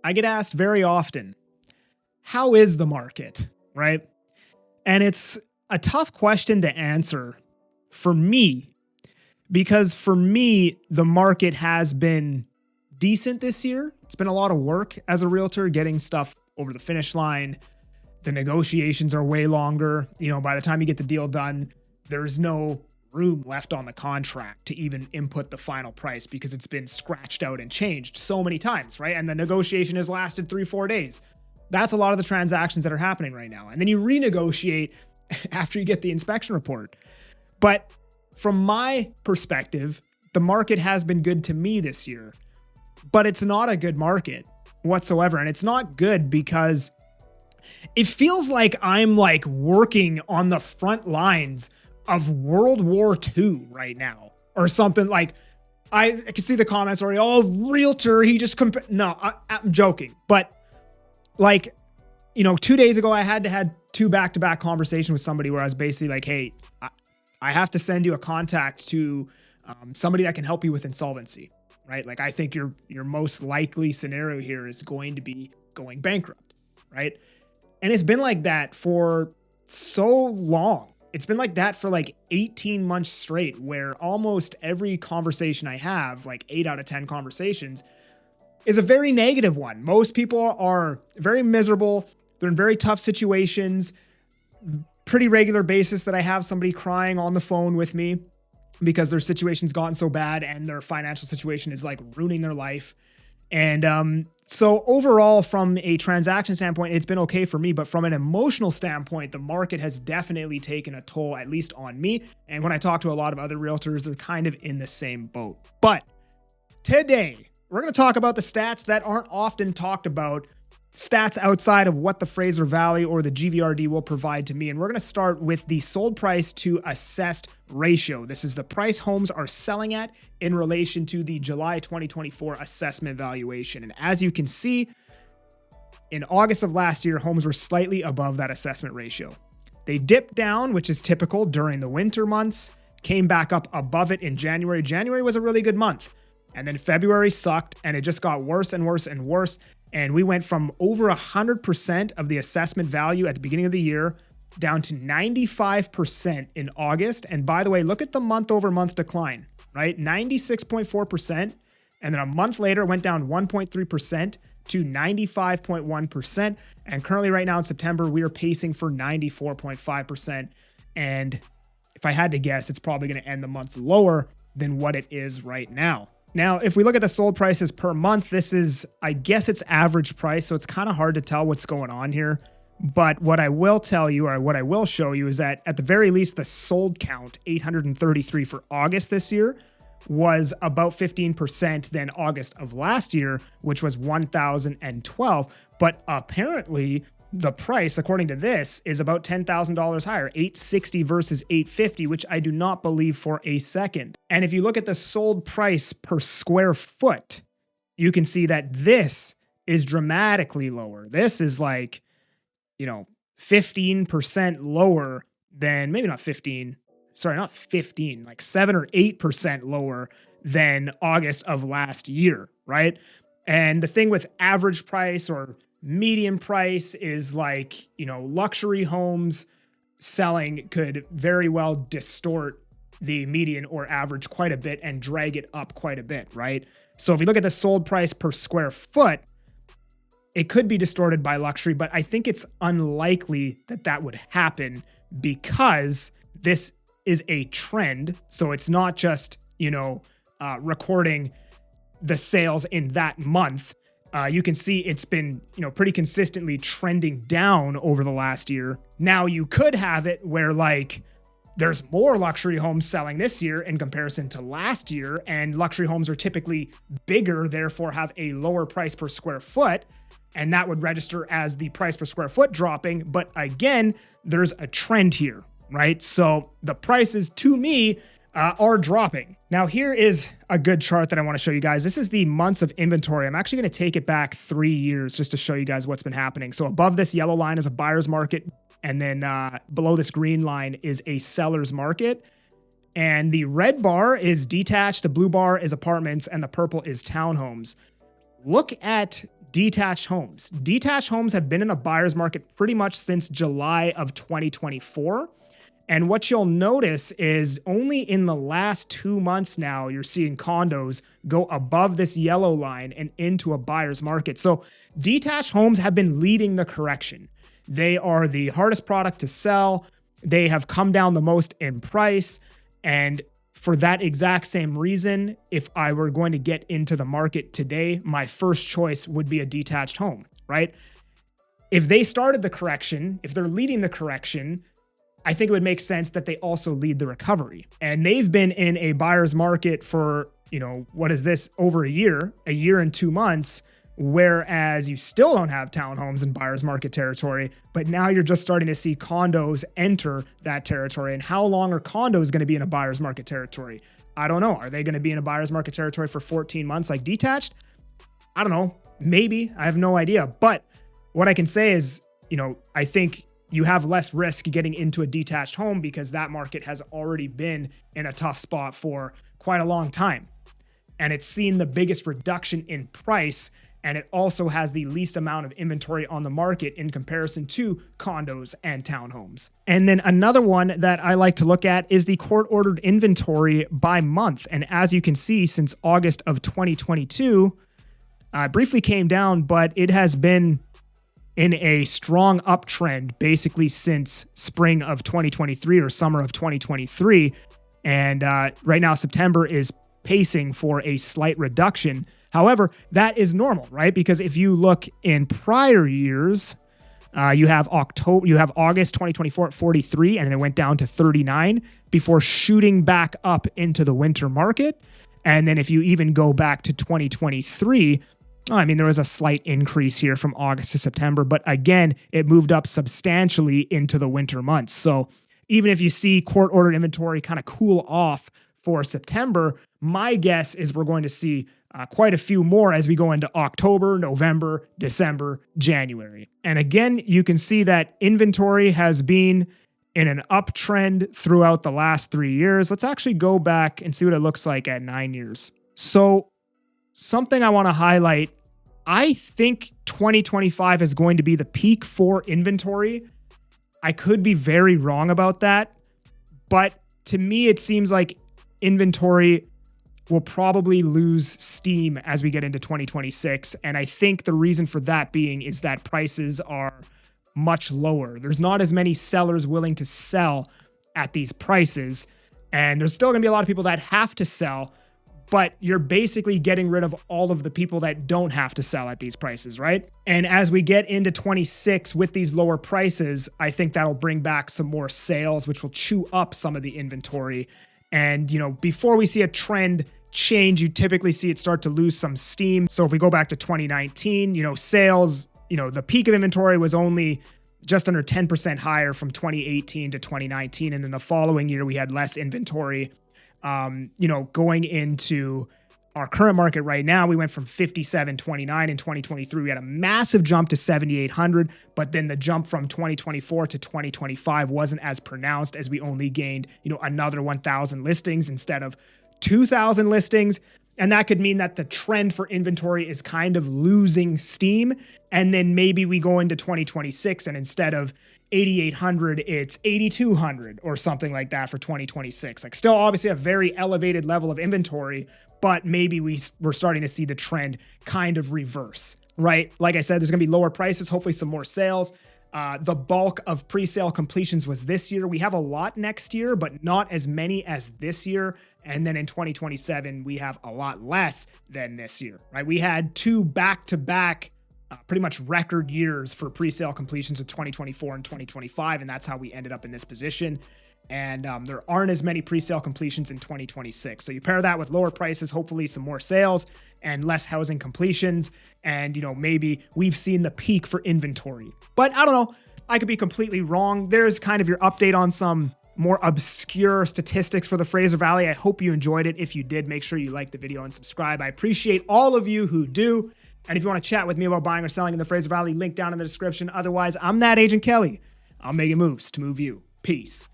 I get asked very often, how is the market, right? And it's a tough question to answer for me, because for me, the market has been decent this year. It's been a lot of work as a realtor getting stuff over the finish line. The negotiations are way longer. By the time you get the deal done, there's no room left on the contract to even input the final price because it's been scratched out and changed so many times, right? And the negotiation has lasted 3-4 days. That's a lot of the transactions that are happening right now. And then you renegotiate after you get the inspection report. But from my perspective, the market has been good to me this year, but it's not a good market whatsoever. And it's not good because it feels like I'm working on the front lines of World War II right now or something. I can see the comments already. Oh, realtor, he just no, I'm joking. But 2 days ago, I had 2 back-to-back conversations with somebody where I was basically like, hey, I have to send you a contact to somebody that can help you with insolvency, right? I think your most likely scenario here is going to be going bankrupt, right? And it's been like that for so long. It's been like that for 18 months straight, where almost every conversation I have, 8 out of 10 conversations, is a very negative one. Most people are very miserable. They're in very tough situations. Pretty regular basis that I have somebody crying on the phone with me because their situation's gotten so bad and their financial situation is ruining their life. And so overall, from a transaction standpoint, it's been okay for me. But from an emotional standpoint, the market has definitely taken a toll, at least on me. And when I talk to a lot of other realtors, they're kind of in the same boat. But today, we're going to talk about the stats that aren't often talked about, stats outside of what the Fraser Valley or the GVRD will provide to me. And we're going to start with the sold price to assessed ratio. This is the price homes are selling at in relation to the July 2024 assessment valuation. And as you can see, in August of last year, homes were slightly above that assessment ratio. They dipped down, which is typical during the winter months, came back up above it in January. January was a really good month. And then February sucked, and it just got worse and worse and worse. And we went from over 100% of the assessment value at the beginning of the year down to 95% in August. And by the way, look at the month over month decline, right? 96.4%. And then a month later, it went down 1.3% to 95.1%. And currently right now in September, we are pacing for 94.5%. And if I had to guess, it's probably going to end the month lower than what it is right now. Now, if we look at the sold prices per month, this is, I guess it's average price. So it's kind of hard to tell what's going on here. But what I will tell you, or what I will show you, is that at the very least, the sold count, 833 for August this year, was about 15% than August of last year, which was 1,012. But apparently, the price, according to this, is about $10,000 higher, $860 versus $850, which I do not believe for a second. And if you look at the sold price per square foot, you can see that this is dramatically lower. This is 15% lower than, maybe not 15, sorry, not 15, 7 or 8% lower than August of last year, right? And the thing with average price or median price is luxury homes selling could very well distort the median or average quite a bit and drag it up quite a bit, right? So if you look at the sold price per square foot, it could be distorted by luxury, but I think it's unlikely that that would happen because this is a trend. So it's not just, recording the sales in that month. You can see it's been, pretty consistently trending down over the last year. Now you could have it where there's more luxury homes selling this year in comparison to last year, and luxury homes are typically bigger, therefore have a lower price per square foot. And that would register as the price per square foot dropping. But again, there's a trend here, right? So the prices to me are dropping. Now, here is a good chart that I want to show you guys. This is the months of inventory. I'm actually going to take it back 3 years just to show you guys what's been happening. So above this yellow line is a buyer's market. And then below this green line is a seller's market. And the red bar is detached, the blue bar is apartments, and the purple is townhomes. Look at detached homes. Detached homes have been in a buyer's market pretty much since July of 2024. And what you'll notice is only in the last 2 months now, you're seeing condos go above this yellow line and into a buyer's market. So detached homes have been leading the correction. They are the hardest product to sell. They have come down the most in price. And for that exact same reason, if I were going to get into the market today, my first choice would be a detached home, right? If they started the correction, if they're leading the correction, I think it would make sense that they also lead the recovery. And they've been in a buyer's market for, what is this, over a year and 2 months, whereas you still don't have townhomes in buyer's market territory, but now you're just starting to see condos enter that territory. And how long are condos going to be in a buyer's market territory? I don't know. Are they going to be in a buyer's market territory for 14 months like detached? I don't know. Maybe. I have no idea. But what I can say is, I think you have less risk getting into a detached home because that market has already been in a tough spot for quite a long time. And it's seen the biggest reduction in price. And it also has the least amount of inventory on the market in comparison to condos and townhomes. And then another one that I like to look at is the court-ordered inventory by month. And as you can see, since August of 2022, it briefly came down, but it has been in a strong uptrend basically since spring of 2023 or summer of 2023. And right now, September is pacing for a slight reduction. However, that is normal, right? Because if you look in prior years, you have August 2024 at 43, and then it went down to 39 before shooting back up into the winter market. And then if you even go back to 2023, there was a slight increase here from August to September, but again, it moved up substantially into the winter months. So even if you see court-ordered inventory kind of cool off for September, my guess is we're going to see quite a few more as we go into October, November, December, January. And again, you can see that inventory has been in an uptrend throughout the last 3 years. Let's actually go back and see what it looks like at 9 years. So something I want to highlight, I think 2025 is going to be the peak for inventory. I could be very wrong about that, but to me, it seems like inventory will probably lose steam as we get into 2026. And I think the reason for that being is that prices are much lower. There's not as many sellers willing to sell at these prices. And there's still going to be a lot of people that have to sell, but you're basically getting rid of all of the people that don't have to sell at these prices, right? And as we get into 26 with these lower prices, I think that'll bring back some more sales, which will chew up some of the inventory. And, before we see a trend change, you typically see it start to lose some steam. So if we go back to 2019, sales, the peak of inventory was only just under 10% higher from 2018 to 2019. And then the following year, we had less inventory. Going into our current market right now, we went from 5729 in 2023. We had a massive jump to 7,800, but then the jump from 2024 to 2025 wasn't as pronounced as we only gained, another 1,000 listings instead of 2,000 listings. And that could mean that the trend for inventory is kind of losing steam. And then maybe we go into 2026 and instead of 8,800, it's 8,200 or something like that for 2026. Like still obviously a very elevated level of inventory, but maybe we're starting to see the trend kind of reverse, right? Like I said, there's going to be lower prices, hopefully some more sales. The bulk of pre-sale completions was this year. We have a lot next year, but not as many as this year. And then in 2027, we have a lot less than this year, right? We had 2 back-to-back pretty much record years for pre-sale completions of 2024 and 2025, and that's how we ended up in this position. And there aren't as many pre-sale completions in 2026. So you pair that with lower prices, hopefully some more sales and less housing completions. And, maybe we've seen the peak for inventory. But I don't know. I could be completely wrong. There's kind of your update on some more obscure statistics for the Fraser Valley. I hope you enjoyed it. If you did, make sure you like the video and subscribe. I appreciate all of you who do. And if you want to chat with me about buying or selling in the Fraser Valley, link down in the description. Otherwise, I'm that Agent Kelly. I'm making moves to move you. Peace.